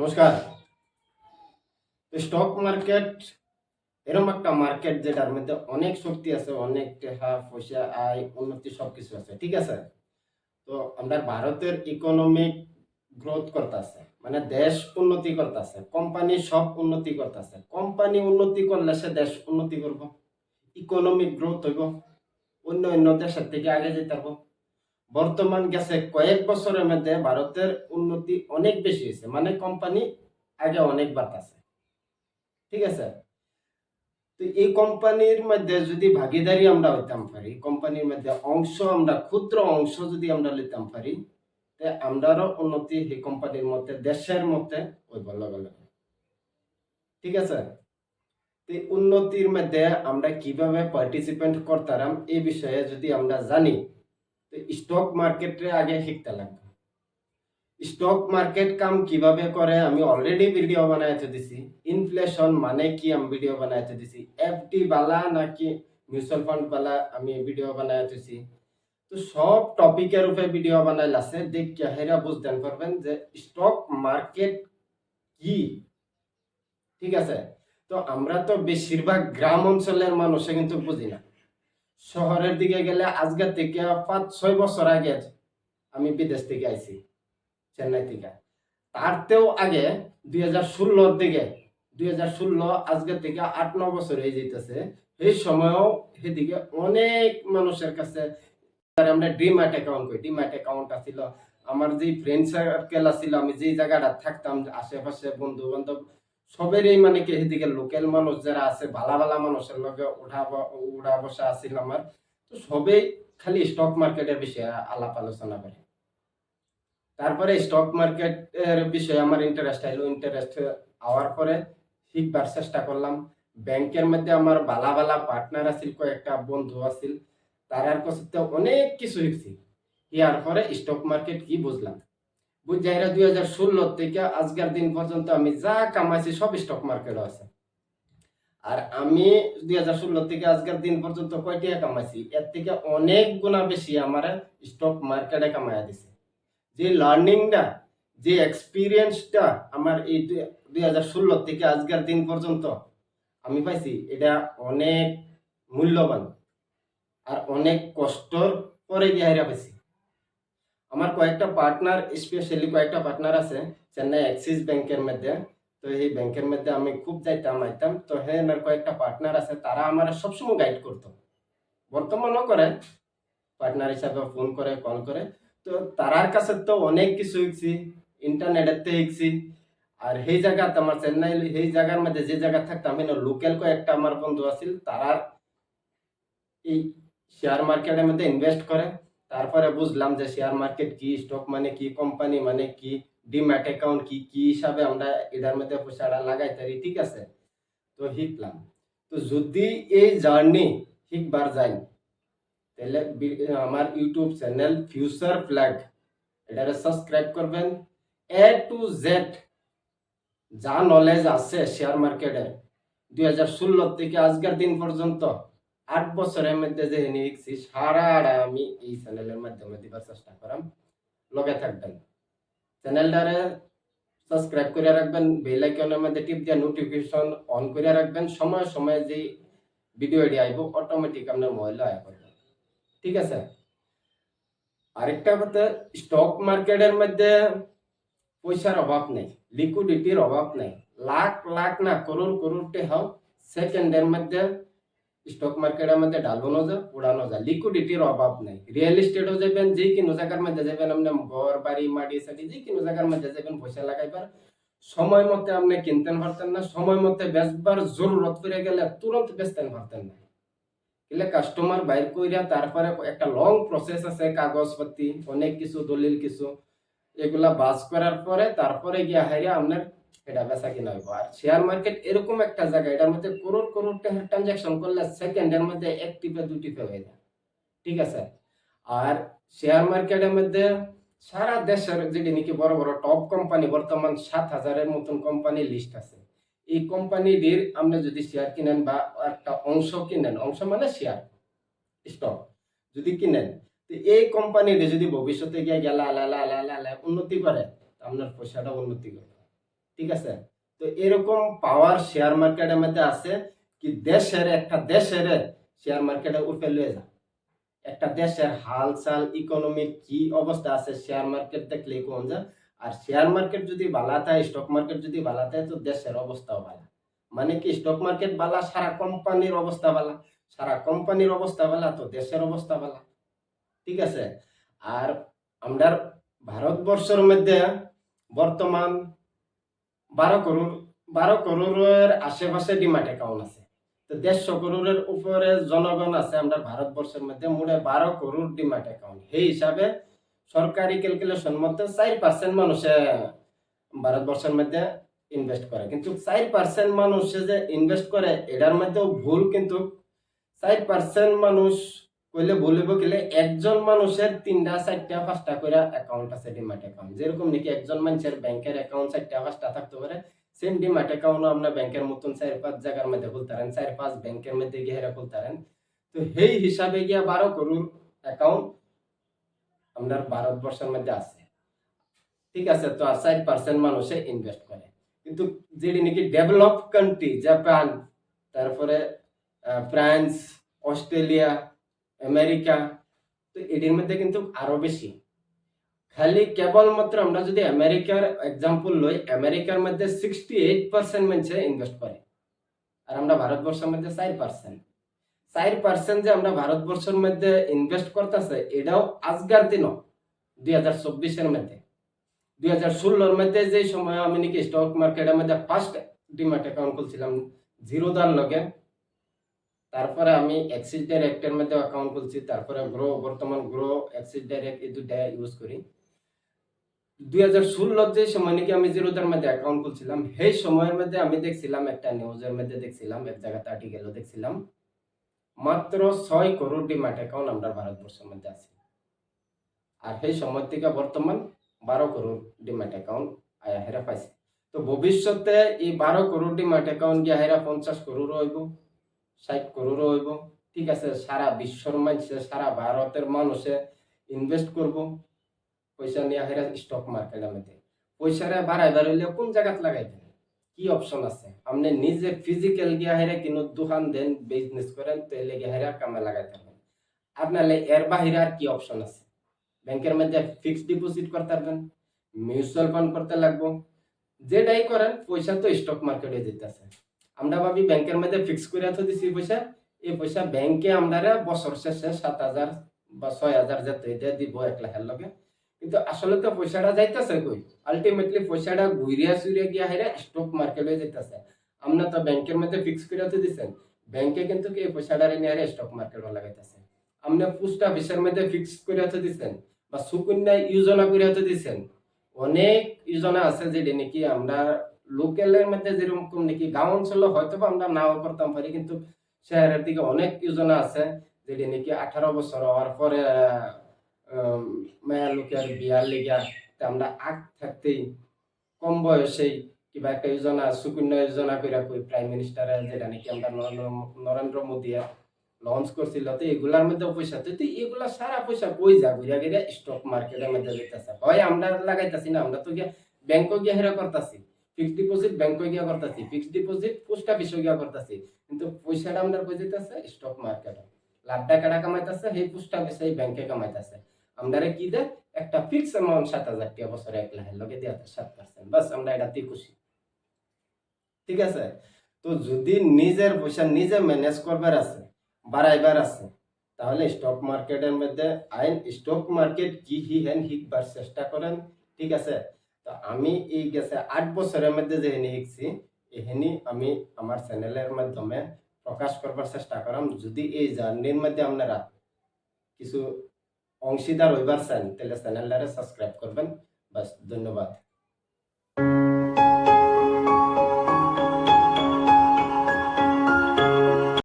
নমস্কার। Stock market এরকম একটা মার্কেট যেটার মধ্যে অনেক শক্তি আছে, অনেক টাকা পয়সা, আয়, উন্নতি সবকিছু আছে। ঠিক আছে? তো আমরা ভারতের ইকোনমিক গ্রোথ করতেছে, মানে দেশ উন্নতি করতেছে, কোম্পানি সব উন্নতি করতেছে। কোম্পানি উন্নতি করলে সে দেশ উন্নতি করব, ইকোনমিক গ্রোথ হইব, অন্য অন্য দেশের থেকে আগে যেতে পারবো। বর্তমান গেছে কয়েক বছরের মধ্যে ভারতের উন্নতি অনেক বেশি হয়েছে, মানে কোম্পানি আগে অনেক বাড়তেছে। ঠিক আছে? তো এই কোম্পানির মধ্যে যদি ভাগিদারি আমরা হইতাম পারি, কোম্পানির মধ্যে অংশ, আমরা ক্ষুদ্র অংশ যদি আমরা নিতাম পারি, আমরারও উন্নতি এই কোম্পানির মধ্যে, দেশের মধ্যে ওই ভালো ভালো। ঠিক আছে? তো উন্নতির মধ্যে আমরা কিভাবে পার্টিসিপেন্ট করতাম এই বিষয়ে যদি আমরা জানি, তো স্টক মার্কেটে আগে শিখতে লাগবে। স্টক মার্কেট কাম কিভাবে করে আমি অলরেডি ভিডিও বানাইতে দিছি। ইনফ্লেশন মানে কি আমি ভিডিও বানাইতে দিছি। এফডি বালা নাকি মিউচুয়াল ফান্ড বালা আমি ভিডিও বানাইতেছি। তো সব টপিকের উপরে ভিডিও বানাইল আছে, দেখে হেরা বুঝতে পারবেন যে স্টক মার্কেট কি। ঠিক আছে? তো আমরা তো বেশিরভাগ গ্রাম অঞ্চলের মানুষে কিন্তু বুঝি না। শহরের দিকে গেলে আজকে থেকে 5-6 বছর আগে আমি বিদেশ থেকে আইছি, চেন্নাই থেকে। তারতেও আগে 2016-র দিকে, 2016 আজকে থেকে 8-9 বছর হয়ে যেতেছে। এই সময়ও সেদিকে অনেক মানুষের কাছে আমরা ডিম্যাট অ্যাকাউন্ট করি। ডিম্যাট অ্যাকাউন্ট আছিল, আমার যে ফ্রেন্ড সার্কেল আছিল, আমি যে জায়গাটা থাকতাম আশেপাশে বন্ধু বান্ধব সবেরই, মানে কি সেদিকে লোকাল মানুষ যারা আছে, ভালা ভালা মানুষের লগে উঠা বসা আছিল আমার। তো সবেই খালি স্টক মার্কেটের বিষয়ে আলাপ আলোচনা করে। তারপরে স্টক মার্কেটের বিষয়ে আমার ইন্টারেস্ট আইলো। ইন্টারেস্ট হওয়ার পরে শিখবার চেষ্টা করলাম। ব্যাংকের মধ্যে আমার ভালা ভালা পার্টনার আছিল, কয়েকটা বন্ধু আছিল, তারার কাছে অনেক কিছু শিখছি। ইয়ার পরে স্টক মার্কেট কি বুঝলাম। বুঝাইরা 2016 থেকে আজকের দিন পর্যন্ত আমি যা কামাইছি সব স্টক মার্কেটে আছে। আর আমি 2016 থেকে আজকের দিন পর্যন্ত কয় টাকা কামাইছি, এর থেকে অনেক গুণা বেশি আমার স্টক মার্কেটে কামাইয়া দিছে। যে লার্নিংটা, যে এক্সপিরিয়েন্সটা আমার এই 2016 থেকে আজকের দিন পর্যন্ত আমি পাইছি, এটা অনেক মূল্যবান আর অনেক কষ্টর পরে গিয়ে পাইছি। আমার কয়েকটা পার্টনার, স্পেশালি কয়েকটা পার্টনার আছে চেন্নাই অ্যাক্সিস ব্যাংকের মধ্যে। তো এই ব্যাংকের মধ্যে আমি খুব যাইতাম আইতাম। তো হ্যাঁ, আমার কয়েকটা পার্টনার আছে, তারা আমার সবসময় গাইড করতো, বর্তমানও করে, পার্টনার হিসাবে ফোন করে, কল করে। তো তারার কাছে তো অনেক কিছু শিখছি, ইন্টারনেটের তে শিখছি। আর সেই জায়গাতে আমার চেন্নাই, সেই জায়গার মধ্যে যে জায়গা থাকতাম, লোকাল কয়েকটা আমার বন্ধু আছিল, তারা এই শেয়ার মার্কেটের মধ্যে ইনভেস্ট করে। তারপরে বুঝলাম যে শেয়ার মার্কেট কি, স্টক মানে কি, কোম্পানি মানে কি, ডিম্যাট অ্যাকাউন্ট কি, কি হিসাবে আমরা এটার মধ্যে পয়সাটা লাগাইতে পারি। ঠিক আছে? তো শিখলাম। তো যদি এই জার্নি শিখবার যাই, তাহলে আমার ইউটিউব চ্যানেল ফিউচার ফ্ল্যাগ, এটারে সাবস্ক্রাইব করবেন। এ টু জেড যা নলেজ আছে শেয়ার মার্কেটের 2016 থেকে আজকের দিন পর্যন্ত 8 বছরের মধ্যে যে শিখছি, সারাটা আমি এই চ্যানেলের মাধ্যমে দিবার চেষ্টা করাম। লগে থাকবেন, চ্যানেলটারে সাবস্ক্রাইব করে রাখবেন, বেল আইকনের মধ্যে টিপ দিয়ে নোটিফিকেশন অন করে রাখবেন। সময় সময় যে ভিডিও এডি আইব অটোমেটিক আপনার মোবাইলে আয়া করবে। ঠিক আছে? আরেকটা কথা, স্টক মার্কেটের মধ্যে পয়সার অভাব নেই, লিকুইডিটির অভাব নেই। লাখ লাখ না করোড় করোড় টাকাও সেকেন্ডের মধ্যে স্টক মার্কেটের মধ্যে ঢালানো যায়, উড়ানো যায়। লিকুইডিটির অভাব নেই। রিয়েল এস্টেটও যাবেন, যে কোনো জায়গার মধ্যে যাবেন, আপনি ঘর বাড়ি মাটি সাটি যে কোনো জায়গার মধ্যে যাবেন, পয়সা লাগাইবার সময় মতে আপনি কিনতেন পারতেন না, সময় মতে বেচবার জরুরত করে গেলে তুরন্ত বেচতেন পারতেন না। এলে কাস্টমার বাইর কইরা তারপরে একটা লং প্রসেস আছে, কাগজপত্র অনেক কিছু, দলিল কিছু, এগুলা বাস করার পরে তারপরে গিয়া হাইরা আপনার এটা বেচা কিনা হইব। আর শেয়ার মার্কেট এরকম একটা জায়গা, এটার মধ্যে করোড় করোড় টাকার ট্রানজাকশন করলে সেকেন্ডের মধ্যে 1 টিপে 2 টিপে হয়ে যায়। ঠিক আছে? আর শেয়ার মার্কেটের মধ্যে সারা দেশের যেটি নাকি বড় বড় টপ কোম্পানি, বর্তমান 7,000-এর মতন কোম্পানি লিস্ট আছে। এই কোম্পানিটির আপনি যদি শেয়ার কিনেন বা একটা অংশ কিনেন, অংশ মানে শেয়ার, স্টক যদি কিনেন, তো এই কোম্পানিটি যদি ভবিষ্যতে গিয়ে গেলা উন্নতি করে, আপনার পয়সাটা উন্নতি করবে। ঠিক আছে। তো এরকম পাওয়ার শেয়ার মার্কেটের মধ্যে আছে কি একটা দেশের শেয়ার মার্কেটে উঠে লয়ে যা, একটা দেশের হালচাল ইকোনমিক কি অবস্থা আছে শেয়ার মার্কেট দেখলে কোন যা। আর শেয়ার মার্কেট যদি ভালো থাকে, স্টক মার্কেট যদি ভালো থাকে, তো দেশের অবস্থাও ভালো। মানে কি স্টক মার্কেট ভালো, সারা কোম্পানির অবস্থা ভালো, সারা কোম্পানির অবস্থা ভালো, তো দেশের অবস্থা ভালো। ঠিক আছে। আর আমরা ভারতবর্ষের মধ্যে বর্তমান 12 করোড় 12 করোড়ের আশেপাশে ডিমাট অ্যাকাউন্ট আছে। তো 150 করোড়ের উপরে জনগণ আছে আমরা ভারতবর্ষের মধ্যে, মোটে 12 করোড় ডিমাট অ্যাকাউন্ট। এই হিসাবে সরকারি ক্যালকুলেশন মতে 4% মানুষে ভারতবর্ষের মধ্যে ইনভেস্ট করে। কিন্তু 4% মানুষে যে ইনভেস্ট করে এটার মধ্যেও ভুল। কিন্তু 4% মানুষ কইলে বলিব গেলে একজন মানুষের 3টা 4টা 5টা করে অ্যাকাউন্ট আছে ডিমাট অ্যাকাউন্ট। যেরকম নাকি একজন মানুষের ব্যাংকের অ্যাকাউন্ট 4টা 5টা থাকতে পারে, সেম ডিমাট অ্যাকাউন্ট আমরা ব্যাংকের মতন 4-5 জায়গার মধ্যে খুলতে পারেন, 4-5 ব্যাংকের মধ্যে গিয়ে হেরা খুলতে পারেন। তো সেই হিসাবে গিয়া 12 করোড় অ্যাকাউন্ট আমরা ভারতবর্ষের মধ্যে আছে। ঠিক আছে। তো আর 4% মানুষে ইনভেস্ট করে। কিন্তু যেটি নাকি ডেভেলপ কান্ট্রি, জাপান, তারপরে ফ্রান্স, অস্ট্রেলিয়া, আমেরিকা, তো এটির মধ্যে কিন্তু আরো বেশি। খালি কেবলমাত্র আমরা যদি আমেরিকার এক্সাম্পল লই, আমেরিকার মধ্যে 68% মানুষে ইনভেস্ট করে, আর আমরা ভারতবর্ষের মধ্যে 4%। 4% যে আমরা ভারতবর্ষের মধ্যে ইনভেস্ট করতেছে, এটাও আজকের দিনও 2024-এর মধ্যে, 2016-র মধ্যে যে সময় আমি নাকি স্টক মার্কেটের মধ্যে ফার্স্ট ডিম্যাট অ্যাকাউন্ট খুলছিলাম জিরোদার লগে, তারপরে আমি অ্যাক্সিস ডাইরেক্টের মধ্যে অ্যাকাউন্ট খুলছি, তারপরে বর্তমান গ্রো অ্যাক্সিস ডাইরেক্ট এই দুটা ইউজ করি। 2016 যে সময় নাকি আমি জিরোদার মধ্যে অ্যাকাউন্ট খুলছিলাম, সেই সময়ের মধ্যে আমি দেখছিলাম একটা নিউজের মধ্যে দেখছিলাম, এক জায়গাতে আর্টিকেলও দেখছিলাম, মাত্র 6 করোড় ডিম্যাট অ্যাকাউন্ট আমরা ভারতবর্ষের মধ্যে আছে। আর সেই সময় থেকে বর্তমান 12 করোড় ডিম্যাট অ্যাকাউন্ট আয়া হেরা পাইছে। তো ভবিষ্যতে এই 12 করোড় ডিম্যাট অ্যাকাউন্ট গিয়া হেরা 50 করোড় হইব, 60 করোড় হইব। ঠিক আছে। সারা বিশ্বর মানুষে, সারা ভারতের মানুষে ইনভেস্ট করব পয়সা নিয়ে হেরা স্টক মার্কেটের মধ্যে। পয়সাটা বাড়াইবার হইলে কোন জায়গাত লাগাইবেন, কি অপশন আছে? আপনি নিজে ফিজিক্যাল গিয়া হেরা কিনো দোকান দেন, বিজনেস করেন, তাহলে গিয়া হেরা কামে লাগাইতে পারবেন। আপনার এর বাহিরে আর কি অপশন আছে? ব্যাংকের মধ্যে ফিক্সড ডিপোজিট করতে পারবেন, মিউচুয়াল ফান্ড করতে লাগবো, যেটাই করেন পয়সা তো স্টক মার্কেটে যেতেছে। আমরা ভাবি ব্যাংকের মধ্যে ফিক্স করে দিছি পয়সা, এই পয়সা ব্যাংকে আমরা বছর শেষে 7,000 বা 6,000 যেতে এটা দিব 1 লাখের লগে। কিন্তু আসলে তো পয়সাটা যাইতেছে কই? আলটিমেটলি পয়সাটা ঘুরিয়া চুরিয়া গিয়া হেরে স্টক মার্কেটে যেতেছে। আমরা তো ব্যাংকের মধ্যে ফিক্স করে দিছেন, ব্যাংকে কিন্তু এই পয়সাটা নিয়ে স্টক মার্কেটে লাগাইতেছে। আপনি পোস্ট অফিসের মধ্যে ফিক্স করে দিছেন বা সুকন্যা যোজনা করে দিছেন। অনেক যোজনা আছে যেটা নাকি আমরা লোকালের মধ্যে যেরকম নাকি গাঁও অঞ্চলে হয়তো আমরা নাও করতাম পারি, কিন্তু শহরের দিকে অনেক যোজনা আছে যেটা নাকি 18 বছর হওয়ার পরে মেয়া লোকের বিয়ার লেগা আমরা আগ থাকতেই কম বয়সেই কিবা একটা যোজনা সুকন্যা যোজনা করে কই প্রাইম মিনিস্টার, যেটা নাকি আমরা নরেন্দ্র মোদী লঞ্চ করছিল। তো এগুলার মধ্যে পয়সা, তো এগুলা সারা পয়সা কই যা ঘুরিয়া গিয়ে স্টক মার্কেটের মধ্যে যেতেছে। হয় আমরা লাগাইতেছি না, আমরা তো গিয়া ব্যাংকে গিয়া হেরা করতেছি, ফিক্সড ডিপোজিট ব্যাংকে গিয়া করতেছি, ফিক্সড ডিপোজিট পোস্ট অফিসে গিয়া করতেছি, কিন্তু পয়সাটা আমরা কই যেতেছে স্টক মার্কেটে। লাখ টাকা কামাইতেছে সেই পোস্ট অফিসে, এই ব্যাংকে কামাইতেছে। আমরা কি দে একটা ফিক্স অ্যামাউন্ট 7,000 টাকা বছরে 1 লাখের লগে দিয়া 7%, বাস আমরা এটাতেই খুশি। ঠিক আছে। তো যদি নিজের পয়সা নিজে ম্যানেজ করবার আছে, বাড়াইবার আছে, তাহলে স্টক মার্কেটের মধ্যে আইন, স্টক মার্কেট কি হেন শিখবার চেষ্টা করেন। ঠিক আছে। তো আমি এই গেছে 8 বছরের মধ্যে যে শিখছি, এহেনি আমি আমার চ্যানেলের মাধ্যমে প্রকাশ করবার চেষ্টা করাম। যদি এই জার্নির মধ্যে আপনারা কিছু অংশীদার হইবার চান, তাহলে চ্যানেলটারে সাবস্ক্রাইব করবেন। বাস, ধন্যবাদ।